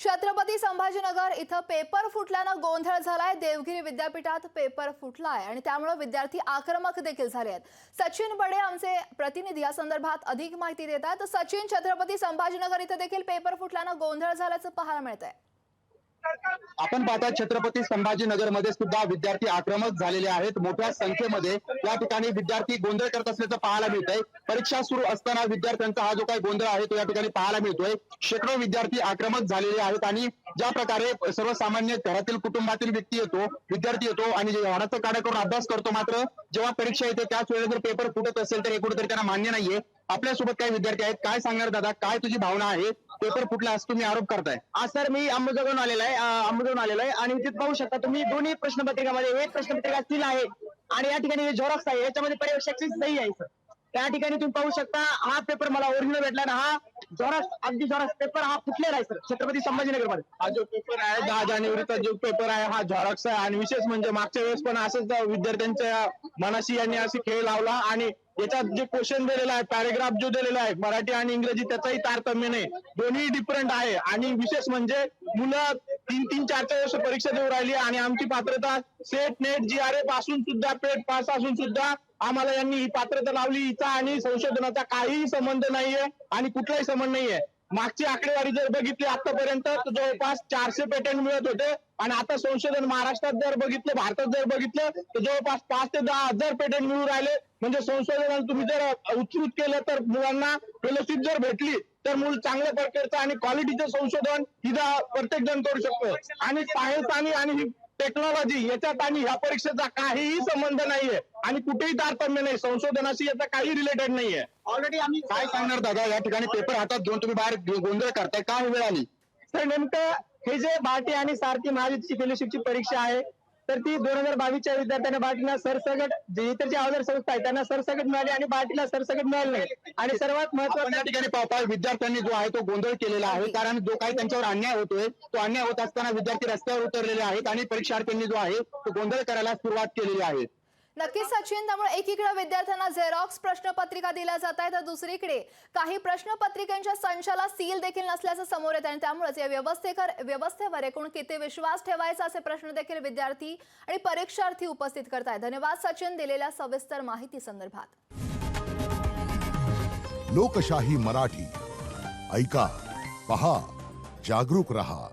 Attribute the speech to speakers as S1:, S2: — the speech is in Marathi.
S1: छत्रपती संभाजीनगर इथं पेपर फुटल्यानं गोंधळ झालाय। देवगिरी विद्यापीठात पेपर फुटलाय आणि त्यामुळे विद्यार्थी आक्रमक देखील झाले आहेत। सचिन बडे आमचे प्रतिनिधी या संदर्भात अधिक माहिती देतात। सचिन, छत्रपती संभाजीनगर इथं देखील पेपर फुटल्यानं गोंधळ झाल्याचं पाहायला मिळतंय।
S2: आपण पाहता छत्रपती संभाजीनगर मध्ये सुद्धा विद्यार्थी आक्रमक झालेले आहेत। मोठ्या संख्येमध्ये या ठिकाणी विद्यार्थी गोंधळ करत असल्याचं पाहायला मिळतंय। परीक्षा सुरू असताना विद्यार्थ्यांचा हा जो काही गोंधळ आहे तो या ठिकाणी पाहायला मिळतोय। शेकडो विद्यार्थी आक्रमक झालेले आहेत आणि ज्या प्रकारे सर्वसामान्य घरातील कुटुंबातील व्यक्ती येतो, विद्यार्थी येतो आणि झाडाचं काढा करून अभ्यास करतो, मात्र जेव्हा परीक्षा येते त्याच वेळेला जर पेपर फुटत असेल तर हे कुठेतरी त्यांना मान्य नाहीये। आपल्यासोबत काही विद्यार्थी आहेत, काय सांगणार दादा, काय तुझी भावना आहे? पेपर फुटला असं तुम्ही आरोप करताय।
S3: सर, मी अंबाजोगाईहून आलेलो आहे आणि इथे पाहू शकता तुम्ही दोन्ही प्रश्नपत्रिकामध्ये एक प्रश्नपत्रिका सील आहे आणि या ठिकाणी झेरॉक्स आहे, याच्यामध्ये पर्यवेक्षकाची सही आहे सर। त्या ठिकाणी तुम्ही पाहू शकता हा पेपर मला ओरिजिनल भेटला ना, हा झेरॉक्स अगदी झेरॉक्स पेपर हा फुटलेला आहे सर छत्रपती संभाजीनगर मध्ये।
S2: हा जो पेपर आहे 10 जानेवारीचा जो पेपर आहे हा झेरॉक्स आहे आणि विशेष म्हणजे मागच्या वेळेस पण असंच विद्यार्थ्यांच्या मनाशी यांनी अशी खेळ लावला आणि याच्यात जे क्वेश्चन दिलेला आहे, पॅरेग्राफ जो दिलेला आहे मराठी आणि इंग्रजी, त्याचाही तारतम्य नाही, दोन्ही डिफरंट आहे। आणि विशेष म्हणजे मुलं 3-4 वर्ष परीक्षा देऊ राहिली आणि आमची पात्रता सेट नेट GRF असून सुद्धा, पेट पास असून सुद्धा आम्हाला यांनी ही पात्रता लावली। हिचा आणि संशोधनाचा काहीही संबंध नाहीये आणि कुठलाही संबंध नाहीये। मागची आकडेवारी जर बघितली आतापर्यंत तर जवळपास 400 पेटंट मिळत होते आणि आता संशोधन महाराष्ट्रात जर बघितलं, भारतात जर बघितलं तर जवळपास 5 ते 10 हजार पेटंट मिळून राहिले। म्हणजे संशोधनाला तुम्ही जर उत्सृत केलं तर मुलांना फेलोशिप जर भेटली तर मूल चांगल्या प्रकारचं आणि क्वालिटीचं संशोधन हिला प्रत्येक जण करू शकतो। आणि सायन्स आणि टेक्नॉलॉजी याच्यात आणि ह्या परीक्षेचा काहीही संबंध नाहीये आणि कुठेही तारतम्य नाही, संशोधनाशी याचा काही रिलेटेड नाहीये।
S3: ऑलरेडी आम्ही
S2: काय सांगणार दादा, या ठिकाणी पेपर हातात घेऊन तुम्ही बाहेर गोंधळ करताय, काय वेळ आली?
S3: सर, नेमकं हे जे बार्टी आणि सारथी महायुतीची फेलोशिपची परीक्षा आहे तर ती 2022च्या विद्यार्थ्यांना बार्टीला सरसकट, जे इतर जे अवजार संस्था आहेत त्यांना सरसकट मिळाली आणि बार्टीला सरसकट मिळाली नाही। आणि सर्वात महत्त्वाचं
S2: या ठिकाणी पाहता विद्यार्थ्यांनी जो आहे तो गोंधळ केलेला आहे, कारण जो काही त्यांच्यावर अन्याय होतोय तो अन्याय होत असताना विद्यार्थी रस्त्यावर उतरलेले आहेत आणि परीक्षार्थ्यांनी जो आहे तो गोंधळ करायला सुरुवात केलेली आहे।
S1: नक्कीच सचिन, त्यामुळे एकीकडे विद्यार्थ्यांना झेरॉक्स प्रश्नपत्रिका दिल्या जात आहेत तर दुसरीकडे काही प्रश्नपत्रिकांच्या संचाला सील देखील नसल्याचं समोर येत आणि त्यामुळेच या व्यवस्थेवर एकूण किती विश्वास ठेवायचा असे प्रश्न देखील विद्यार्थी आणि परीक्षार्थी उपस्थित करतायत। धन्यवाद सचिन दिलेल्या सविस्तर माहिती संदर्भात।
S4: लोकशाही मराठी ऐका, पहा, जागरूक रहा।